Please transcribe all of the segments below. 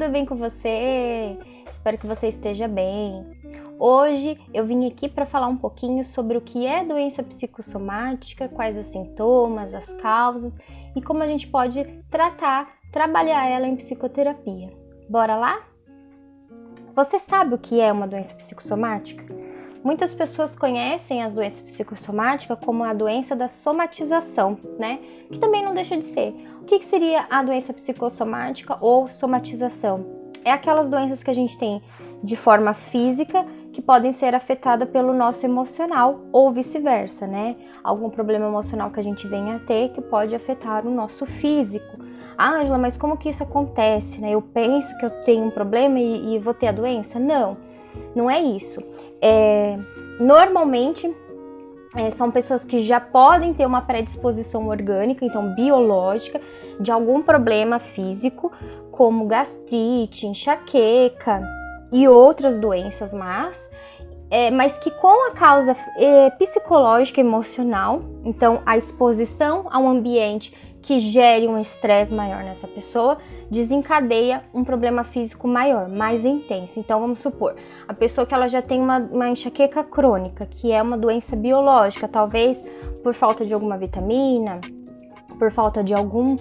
tudo bem com você? Espero que você esteja bem. Hoje eu vim aqui para falar um pouquinho sobre o que é doença psicossomática, quais os sintomas, as causas e como a gente pode trabalhar ela em psicoterapia. Bora lá? Você sabe o que é uma doença psicossomática? Muitas pessoas conhecem as doenças psicossomáticas como a doença da somatização, né? Que também não deixa de ser. O que seria a doença psicossomática ou somatização? É aquelas doenças que a gente tem de forma física que podem ser afetadas pelo nosso emocional ou vice-versa, né? Algum problema emocional que a gente venha a ter que pode afetar o nosso físico. Ah, Ângela, mas como que isso acontece, né? Eu penso que eu tenho um problema e vou ter a doença? Não é isso. Normalmente são pessoas que já podem ter uma predisposição orgânica, então biológica, de algum problema físico, como gastrite, enxaqueca e outras doenças mas que com a causa psicológica e emocional, então a exposição a um ambiente que gere um estresse maior nessa pessoa, desencadeia um problema físico maior, mais intenso. Então vamos supor, a pessoa que ela já tem uma enxaqueca crônica, que é uma doença biológica, talvez por falta de alguma vitamina, por falta de alguma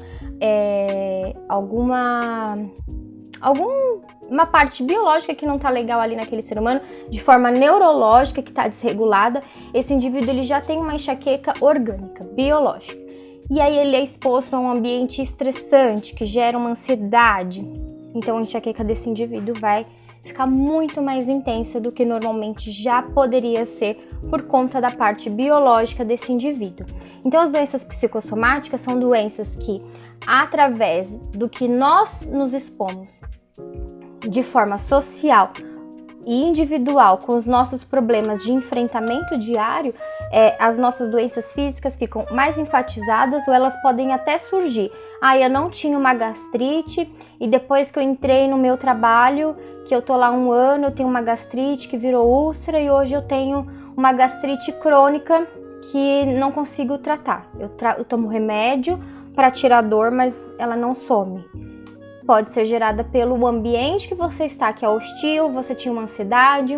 parte biológica que não está legal ali naquele ser humano, de forma neurológica que está desregulada, esse indivíduo ele já tem uma enxaqueca orgânica, biológica. E aí ele é exposto a um ambiente estressante, que gera uma ansiedade. Então a enxaqueca desse indivíduo vai ficar muito mais intensa do que normalmente já poderia ser por conta da parte biológica desse indivíduo. Então as doenças psicossomáticas são doenças que, através do que nós nos expomos de forma social e individual com os nossos problemas de enfrentamento diário, as nossas doenças físicas ficam mais enfatizadas ou elas podem até surgir. Eu não tinha uma gastrite e depois que eu entrei no meu trabalho, que eu tô lá 1 ano, eu tenho uma gastrite que virou úlcera e hoje eu tenho uma gastrite crônica que não consigo tratar. Eu tomo remédio para tirar a dor, mas ela não some. Pode ser gerada pelo ambiente que você está, que é hostil, você tinha uma ansiedade,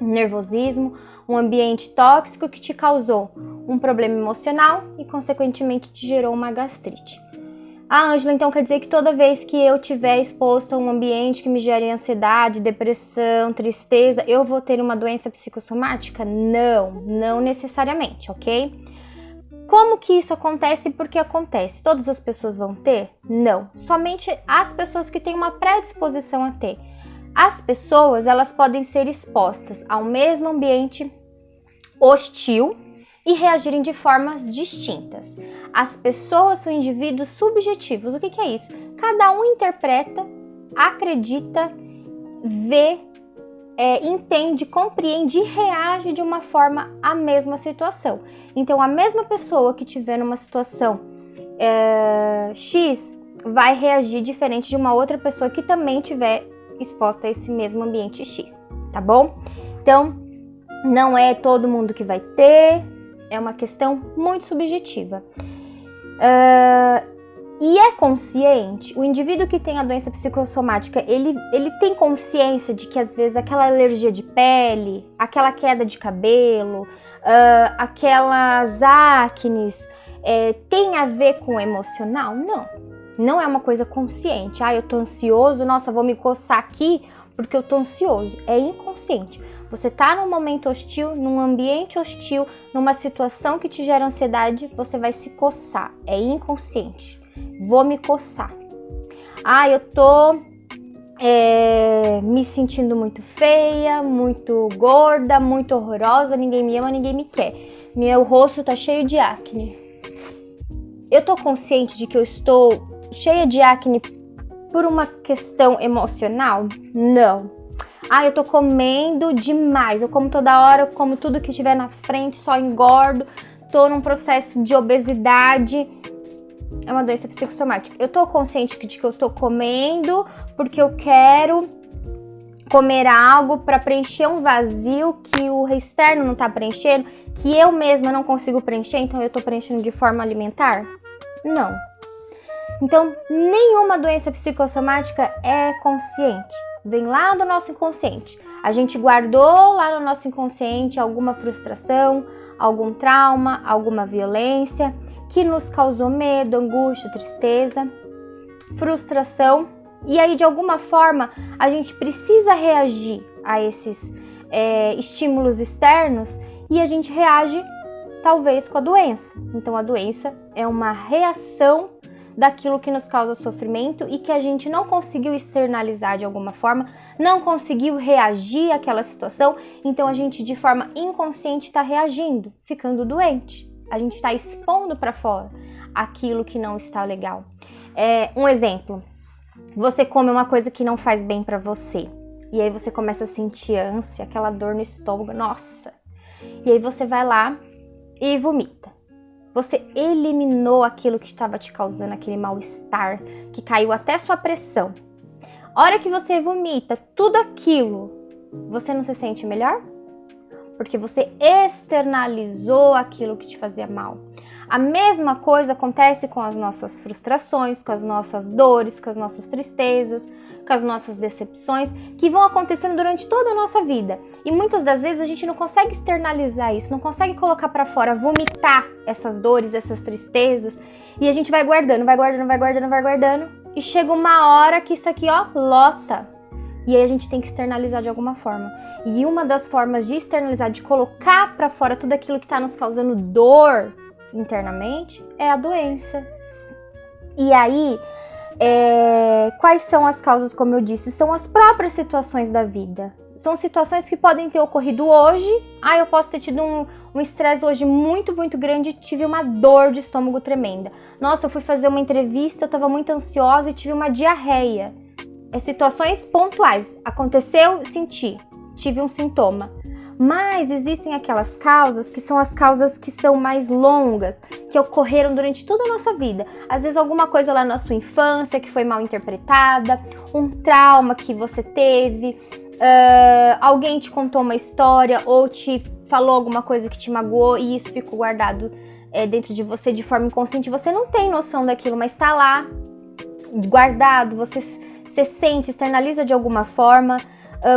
um nervosismo, um ambiente tóxico que te causou um problema emocional e, consequentemente, te gerou uma gastrite. Ângela, então quer dizer que toda vez que eu estiver exposto a um ambiente que me gere ansiedade, depressão, tristeza, eu vou ter uma doença psicossomática? Não necessariamente, ok? Como que isso acontece e por que acontece? Todas as pessoas vão ter? Não. Somente as pessoas que têm uma predisposição a ter. As pessoas, elas podem ser expostas ao mesmo ambiente hostil e reagirem de formas distintas. As pessoas são indivíduos subjetivos. O que é isso? Cada um interpreta, acredita, vê, entende, compreende e reage de uma forma à mesma situação. Então, a mesma pessoa que estiver numa situação X vai reagir diferente de uma outra pessoa que também estiver exposta a esse mesmo ambiente X, tá bom? Então, não é todo mundo que vai ter, é uma questão muito subjetiva. E é consciente, o indivíduo que tem a doença psicossomática, ele tem consciência de que às vezes aquela alergia de pele, aquela queda de cabelo, aquelas acnes, tem a ver com o emocional? Não é uma coisa consciente. Eu tô ansioso, nossa, vou me coçar aqui porque eu tô ansioso. É inconsciente. Você tá num momento hostil, num ambiente hostil, numa situação que te gera ansiedade, você vai se coçar. É inconsciente. Vou me coçar. Eu tô me sentindo muito feia, muito gorda, muito horrorosa, ninguém me ama, ninguém me quer. Meu rosto tá cheio de acne. Eu tô consciente de que eu estou cheia de acne por uma questão emocional? Não. Eu tô comendo demais, eu como toda hora, eu como tudo que tiver na frente, só engordo, tô num processo de obesidade. É uma doença psicossomática. Eu tô consciente de que eu tô comendo porque eu quero comer algo para preencher um vazio que o externo não tá preenchendo, que eu mesma não consigo preencher, então eu tô preenchendo de forma alimentar? Não. Então, nenhuma doença psicossomática é consciente. Vem lá do nosso inconsciente. A gente guardou lá no nosso inconsciente alguma frustração, algum trauma, alguma violência que nos causou medo, angústia, tristeza, frustração. E aí, de alguma forma, a gente precisa reagir a esses estímulos externos e a gente reage, talvez, com a doença. Então, a doença é uma reação daquilo que nos causa sofrimento e que a gente não conseguiu externalizar de alguma forma, não conseguiu reagir àquela situação, então a gente de forma inconsciente está reagindo, ficando doente. A gente está expondo para fora aquilo que não está legal. Um exemplo, você come uma coisa que não faz bem para você, e aí você começa a sentir ânsia, aquela dor no estômago, nossa! E aí você vai lá e vomita. Você eliminou aquilo que estava te causando aquele mal-estar, que caiu até sua pressão. A hora que você vomita tudo aquilo, você não se sente melhor? Porque você externalizou aquilo que te fazia mal. A mesma coisa acontece com as nossas frustrações, com as nossas dores, com as nossas tristezas, com as nossas decepções, que vão acontecendo durante toda a nossa vida. E muitas das vezes a gente não consegue externalizar isso, não consegue colocar para fora, vomitar essas dores, essas tristezas. E a gente vai guardando, e chega uma hora que isso aqui, lota. E aí a gente tem que externalizar de alguma forma. E uma das formas de externalizar, de colocar para fora tudo aquilo que está nos causando dor internamente, é a doença. E aí, quais são as causas, como eu disse? São as próprias situações da vida. São situações que podem ter ocorrido hoje. Eu posso ter tido um estresse hoje muito, muito grande e tive uma dor de estômago tremenda. Nossa, eu fui fazer uma entrevista, eu estava muito ansiosa e tive uma diarreia. Situações pontuais. Aconteceu, senti, tive um sintoma. Mas existem aquelas causas que são as causas que são mais longas, que ocorreram durante toda a nossa vida. Às vezes alguma coisa lá na sua infância que foi mal interpretada, um trauma que você teve, alguém te contou uma história ou te falou alguma coisa que te magoou e isso ficou guardado dentro de você de forma inconsciente. Você não tem noção daquilo, mas está lá guardado, você sente, externaliza de alguma forma.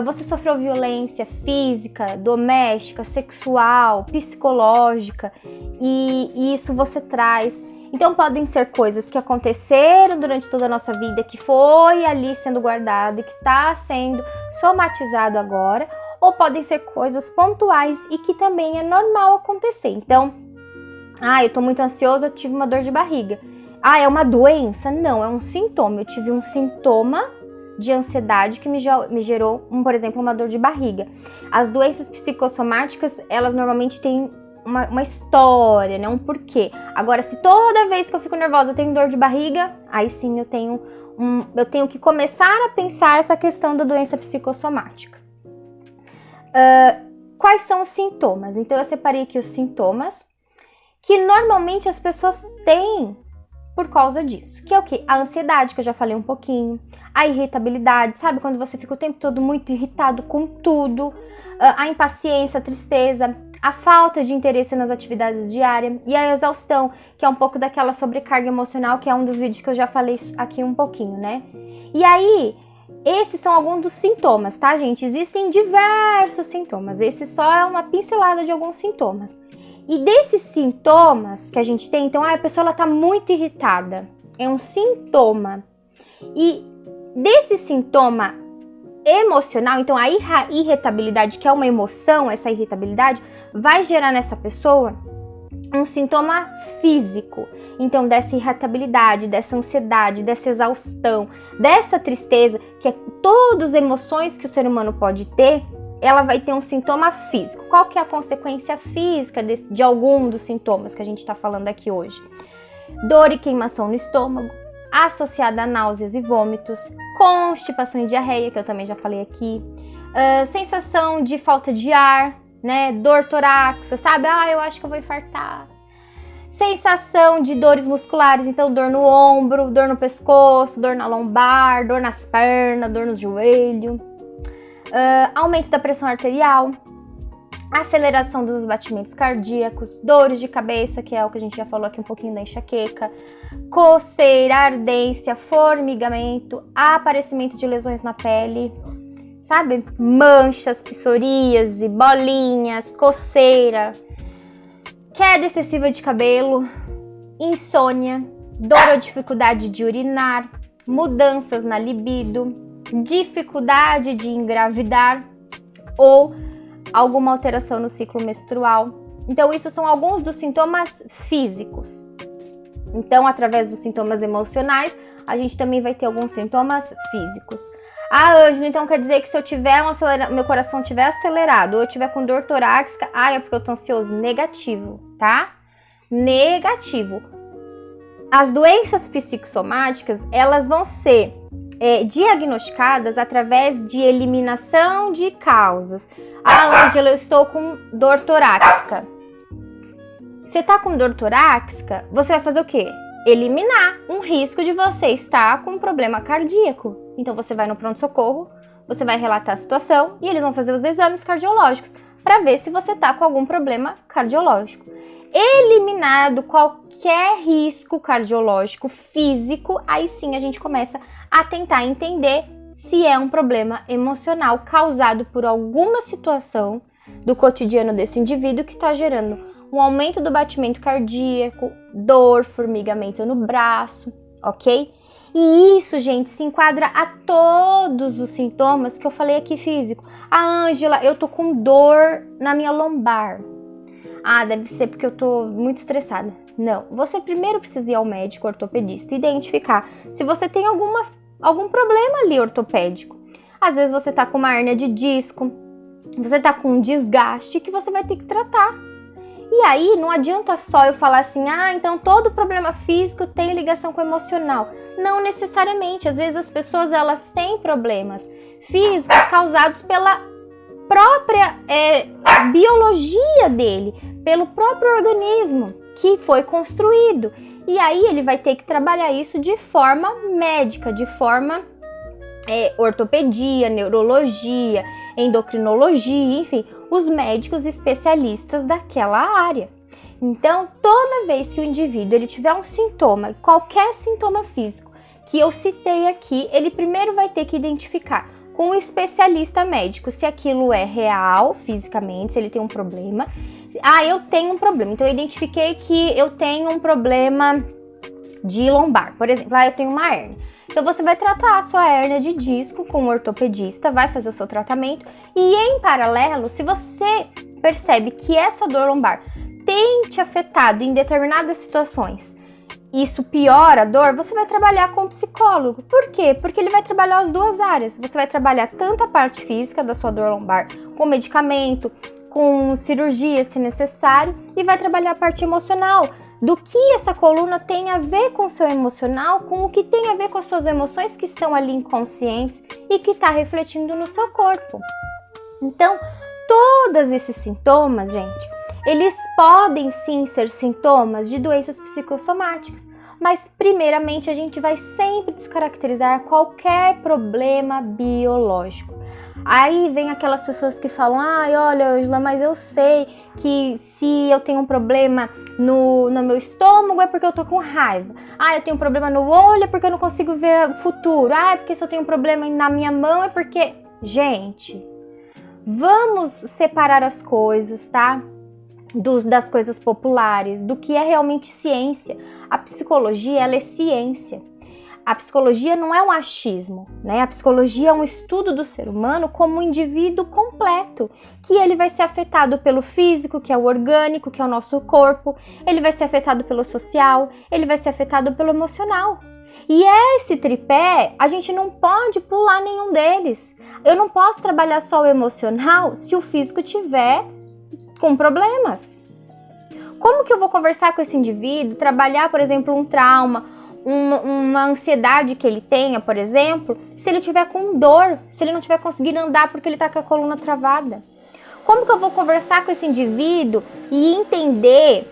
Você sofreu violência física, doméstica, sexual, psicológica e isso você traz. Então podem ser coisas que aconteceram durante toda a nossa vida, que foi ali sendo guardado e que está sendo somatizado agora, ou podem ser coisas pontuais e que também é normal acontecer. Então, eu tô muito ansiosa, eu tive uma dor de barriga. É uma doença? Não, é um sintoma. Eu tive um sintoma de ansiedade que me gerou, por exemplo, uma dor de barriga. As doenças psicossomáticas, elas normalmente têm uma história, né? Um porquê. Agora, se toda vez que eu fico nervosa eu tenho dor de barriga, aí sim eu tenho que começar a pensar essa questão da doença psicossomática. Quais são os sintomas? Então, eu separei aqui os sintomas que normalmente as pessoas têm por causa disso, que é o quê? A ansiedade, que eu já falei um pouquinho, a irritabilidade, sabe? Quando você fica o tempo todo muito irritado com tudo, a impaciência, a tristeza, a falta de interesse nas atividades diárias e a exaustão, que é um pouco daquela sobrecarga emocional, que é um dos vídeos que eu já falei aqui um pouquinho, né? E aí, esses são alguns dos sintomas, tá, gente? Existem diversos sintomas, esse só é uma pincelada de alguns sintomas. E desses sintomas que a gente tem, então, a pessoa está muito irritada, é um sintoma. E desse sintoma emocional, então a irritabilidade, que é uma emoção, essa irritabilidade, vai gerar nessa pessoa um sintoma físico. Então, dessa irritabilidade, dessa ansiedade, dessa exaustão, dessa tristeza, que é todas as emoções que o ser humano pode ter, ela vai ter um sintoma físico. Qual que é a consequência física de algum dos sintomas que a gente está falando aqui hoje? Dor e queimação no estômago, associada a náuseas e vômitos, constipação e diarreia, que eu também já falei aqui, sensação de falta de ar, né? Dor torácica, sabe? Eu acho que eu vou infartar. Sensação de dores musculares, então dor no ombro, dor no pescoço, dor na lombar, dor nas pernas, dor no joelho. Aumento da pressão arterial, aceleração dos batimentos cardíacos, dores de cabeça, que é o que a gente já falou aqui um pouquinho da enxaqueca, coceira, ardência, formigamento, aparecimento de lesões na pele, sabe? Manchas, psoríase, bolinhas, coceira, queda excessiva de cabelo, insônia, dor ou dificuldade de urinar, mudanças na libido, dificuldade de engravidar ou alguma alteração no ciclo menstrual. Então, isso são alguns dos sintomas físicos. Então, através dos sintomas emocionais, a gente também vai ter alguns sintomas físicos. Ângela, então quer dizer que se eu tiver meu coração tiver acelerado ou eu tiver com dor torácica, é porque eu tô ansioso? Negativo, tá? Negativo. As doenças psicossomáticas, elas vão ser diagnosticadas através de eliminação de causas. Ângela, eu estou com dor torácica. Você tá com dor torácica, você vai fazer o quê? Eliminar um risco de você estar com um problema cardíaco. Então você vai no pronto-socorro, você vai relatar a situação e eles vão fazer os exames cardiológicos para ver se você tá com algum problema cardiológico. Eliminado qualquer risco cardiológico físico, aí sim a gente começa a tentar entender se é um problema emocional causado por alguma situação do cotidiano desse indivíduo que está gerando um aumento do batimento cardíaco, dor, formigamento no braço, ok? E isso, gente, se enquadra a todos os sintomas que eu falei aqui físico. Ângela, eu tô com dor na minha lombar. Deve ser porque eu tô muito estressada. Não, você primeiro precisa ir ao médico ortopedista e identificar se você tem algum problema ali ortopédico. Às vezes você tá com uma hérnia de disco, você tá com um desgaste que você vai ter que tratar. E aí não adianta só eu falar assim, então todo problema físico tem ligação com o emocional. Não necessariamente, às vezes as pessoas elas têm problemas físicos causados pela própria biologia dele, pelo próprio organismo que foi construído. E aí ele vai ter que trabalhar isso de forma médica, de forma ortopedia, neurologia, endocrinologia, enfim, os médicos especialistas daquela área. Então, toda vez que o indivíduo ele tiver um sintoma, qualquer sintoma físico que eu citei aqui, ele primeiro vai ter que identificar com um especialista médico se aquilo é real fisicamente, se ele tem um problema. Eu tenho um problema, então eu identifiquei que eu tenho um problema de lombar, por exemplo, eu tenho uma hérnia. Então você vai tratar a sua hérnia de disco com um ortopedista, vai fazer o seu tratamento e em paralelo, se você percebe que essa dor lombar tem te afetado em determinadas situações, isso piora a dor, você vai trabalhar com o psicólogo. Por quê? Porque ele vai trabalhar as duas áreas. Você vai trabalhar tanto a parte física da sua dor lombar, com medicamento, com cirurgia se necessário, e vai trabalhar a parte emocional, do que essa coluna tem a ver com o seu emocional, com o que tem a ver com as suas emoções que estão ali inconscientes e que está refletindo no seu corpo. Então, todos esses sintomas, gente, eles podem sim ser sintomas de doenças psicossomáticas, mas primeiramente a gente vai sempre descaracterizar qualquer problema biológico. Aí vem aquelas pessoas que falam, olha, Ângela, mas eu sei que se eu tenho um problema no meu estômago é porque eu tô com raiva. Eu tenho um problema no olho é porque eu não consigo ver o futuro. É porque se eu tenho um problema na minha mão é porque... Gente, vamos separar as coisas, tá? Das coisas populares, do que é realmente ciência. A psicologia, ela é ciência. A psicologia não é um achismo, né? A psicologia é um estudo do ser humano como um indivíduo completo, que ele vai ser afetado pelo físico, que é o orgânico, que é o nosso corpo, ele vai ser afetado pelo social, ele vai ser afetado pelo emocional. E esse tripé, a gente não pode pular nenhum deles. Eu não posso trabalhar só o emocional se o físico tiver com problemas. Como que eu vou conversar com esse indivíduo, trabalhar, por exemplo, um trauma, uma ansiedade que ele tenha, por exemplo, se ele tiver com dor, se ele não estiver conseguindo andar porque ele está com a coluna travada? Como que eu vou conversar com esse indivíduo e entender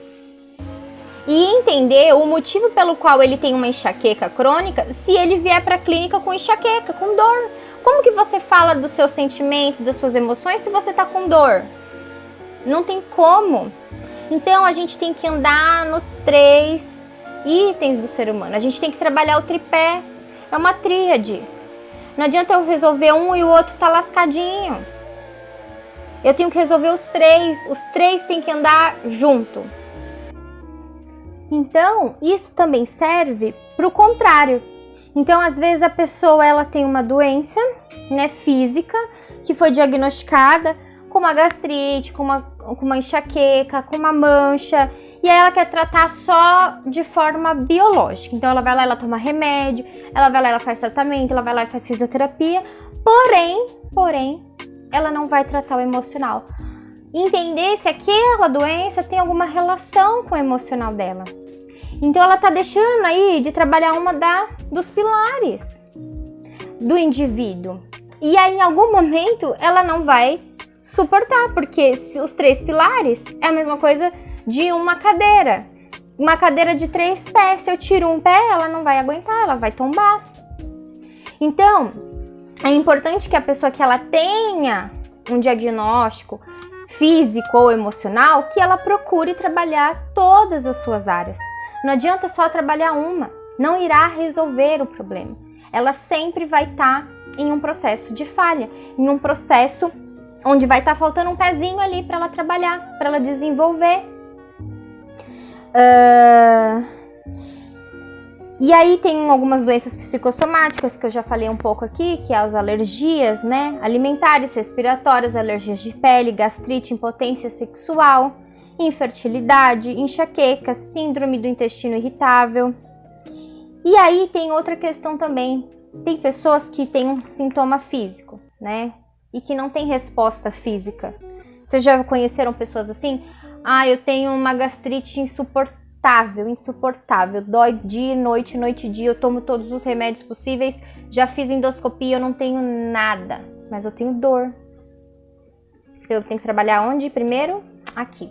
o motivo pelo qual ele tem uma enxaqueca crônica se ele vier para a clínica com enxaqueca, com dor? Como que você fala dos seus sentimentos, das suas emoções se você está com dor? Não tem como. Então a gente tem que andar nos 3 itens do ser humano. A gente tem que trabalhar o tripé. É uma tríade. Não adianta eu resolver um e o outro tá lascadinho. Eu tenho que resolver os 3. Os 3 têm que andar junto. Então, isso também serve para o contrário. Então, às vezes a pessoa ela tem uma doença, né, física que foi diagnosticada com uma gastrite, com uma enxaqueca, com uma mancha, e aí ela quer tratar só de forma biológica. Então ela vai lá, ela toma remédio, ela vai lá, ela faz tratamento, ela vai lá e faz fisioterapia, porém, ela não vai tratar o emocional. Entender se aquela doença tem alguma relação com o emocional dela. Então ela tá deixando aí de trabalhar uma dos pilares do indivíduo. E aí em algum momento ela não vai suportar, porque os 3 pilares é a mesma coisa de uma cadeira. Uma cadeira de 3 pés, se eu tiro um pé, ela não vai aguentar, ela vai tombar. Então, é importante que a pessoa que ela tenha um diagnóstico físico ou emocional, que ela procure trabalhar todas as suas áreas. Não adianta só trabalhar uma, não irá resolver o problema. Ela sempre vai estar em um processo de falha, em um processo onde vai estar faltando um pezinho ali para ela trabalhar, para ela desenvolver. E aí tem algumas doenças psicossomáticas que eu já falei um pouco aqui, que é as alergias, né? Alimentares, respiratórias, alergias de pele, gastrite, impotência sexual, infertilidade, enxaqueca, síndrome do intestino irritável. E aí tem outra questão também. Tem pessoas que têm um sintoma físico, né? E que não tem resposta física. Vocês já conheceram pessoas assim? Ah, eu tenho uma gastrite insuportável. Dói dia, noite e dia. Eu tomo todos os remédios possíveis. Já fiz endoscopia, eu não tenho nada. Mas eu tenho dor. Eu tenho que trabalhar onde primeiro? Aqui.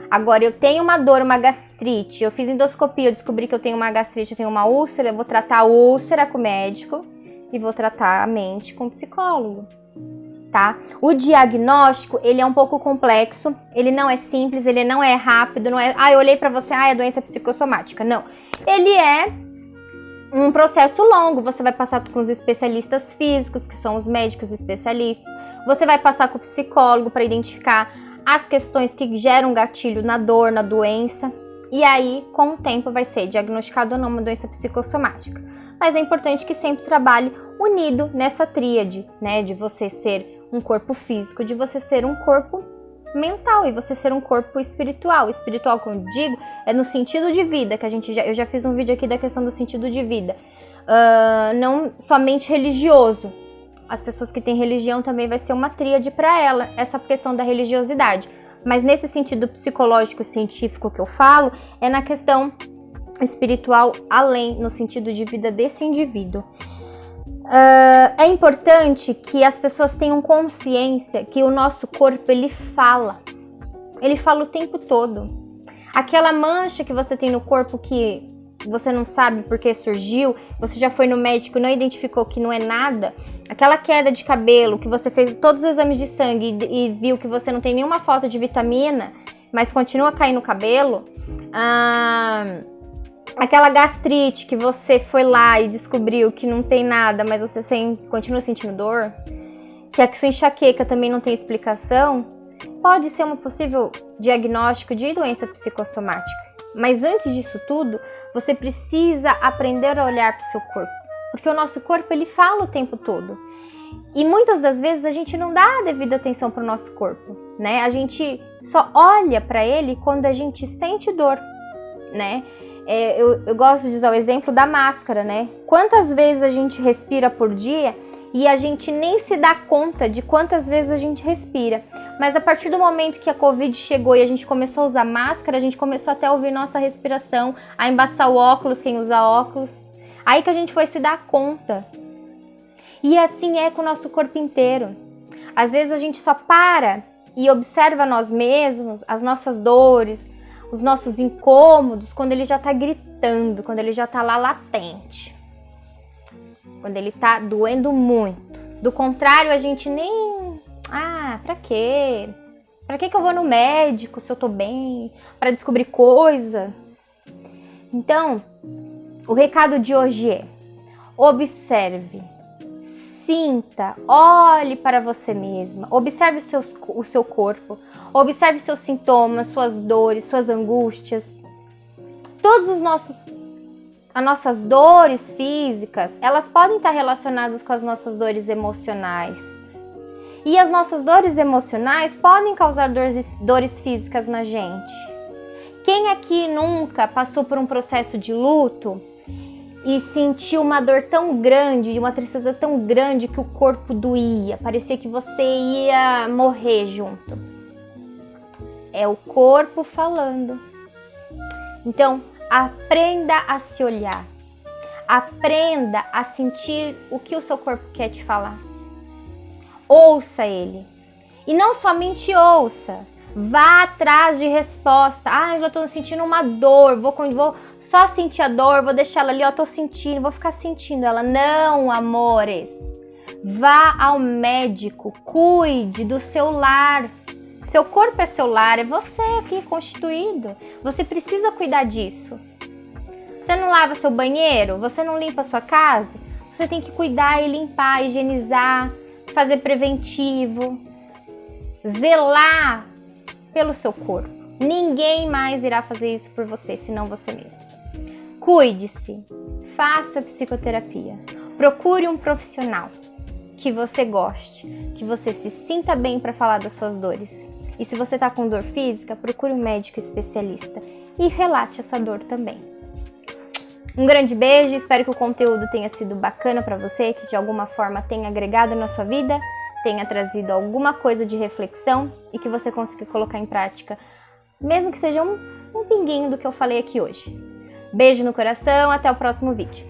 Agora, eu tenho uma dor, uma gastrite. Eu fiz endoscopia, eu descobri que eu tenho uma gastrite, eu tenho uma úlcera. Eu vou tratar a úlcera com o médico e vou tratar a mente com o psicólogo. Tá? O diagnóstico, ele é um pouco complexo, ele não é simples, ele não é rápido, não é, eu olhei pra você, é doença psicossomática, não. Ele é um processo longo, você vai passar com os especialistas físicos, que são os médicos especialistas, você vai passar com o psicólogo para identificar as questões que geram gatilho na dor, na doença, e aí, com o tempo, vai ser diagnosticado ou não uma doença psicossomática. Mas é importante que sempre trabalhe unido nessa tríade, né, de você ser um corpo físico, de você ser um corpo mental e você ser um corpo espiritual. Espiritual, como eu digo, é no sentido de vida, que eu já fiz um vídeo aqui da questão do sentido de vida. Não somente religioso. As pessoas que têm religião também vai ser uma tríade para ela, essa questão da religiosidade. Mas nesse sentido psicológico, científico que eu falo, é na questão espiritual além, no sentido de vida desse indivíduo. É importante que as pessoas tenham consciência que o nosso corpo, ele fala o tempo todo. Aquela mancha que você tem no corpo que você não sabe por que surgiu, você já foi no médico e não identificou que não é nada, aquela queda de cabelo que você fez todos os exames de sangue e viu que você não tem nenhuma falta de vitamina, mas continua caindo cabelo, aquela gastrite que você foi lá e descobriu que não tem nada, mas você continua sentindo dor, que a sua enxaqueca também não tem explicação, pode ser um possível diagnóstico de doença psicossomática. Mas antes disso tudo, você precisa aprender a olhar para o seu corpo, porque o nosso corpo, ele fala o tempo todo. E muitas das vezes a gente não dá a devida atenção para o nosso corpo, né? A gente só olha para ele quando a gente sente dor, né? Eu gosto de usar o exemplo da máscara, né? Quantas vezes a gente respira por dia e a gente nem se dá conta de quantas vezes a gente respira. Mas a partir do momento que a Covid chegou e a gente começou a usar máscara, a gente começou até a ouvir nossa respiração, a embaçar o óculos, quem usa óculos. Aí que a gente foi se dar conta. E assim é com o nosso corpo inteiro. Às vezes a gente só para e observa nós mesmos, as nossas dores, os nossos incômodos, quando ele já está gritando, quando ele já está lá latente. Quando ele está doendo muito. Do contrário, a gente nem... pra quê? Pra que eu vou no médico se eu tô bem? Pra descobrir coisa? Então, o recado de hoje é: observe, sinta, olhe para você mesma, observe o seu corpo, observe seus sintomas, suas dores, suas angústias. As nossas dores físicas, elas podem estar relacionadas com as nossas dores emocionais. E as nossas dores emocionais podem causar dores físicas na gente. Quem aqui nunca passou por um processo de luto e sentiu uma dor tão grande, uma tristeza tão grande que o corpo doía, parecia que você ia morrer junto? É o corpo falando. Então, aprenda a se olhar. Aprenda a sentir o que o seu corpo quer te falar. Ouça ele. E não somente ouça. Vá atrás de resposta. Eu já tô sentindo uma dor. Vou só sentir a dor. Vou deixar ela ali. Tô sentindo. Vou ficar sentindo ela. Não, amores. Vá ao médico. Cuide do seu lar. Seu corpo é seu lar. É você aqui constituído. Você precisa cuidar disso. Você não lava seu banheiro? Você não limpa a sua casa? Você tem que cuidar e limpar, higienizar, fazer preventivo, zelar pelo seu corpo. Ninguém mais irá fazer isso por você, senão você mesmo. Cuide-se, faça psicoterapia, procure um profissional que você goste, que você se sinta bem para falar das suas dores. E se você está com dor física, procure um médico especialista e relate essa dor também. Um grande beijo, espero que o conteúdo tenha sido bacana para você, que de alguma forma tenha agregado na sua vida, tenha trazido alguma coisa de reflexão e que você consiga colocar em prática, mesmo que seja um pinguinho do que eu falei aqui hoje. Beijo no coração, até o próximo vídeo.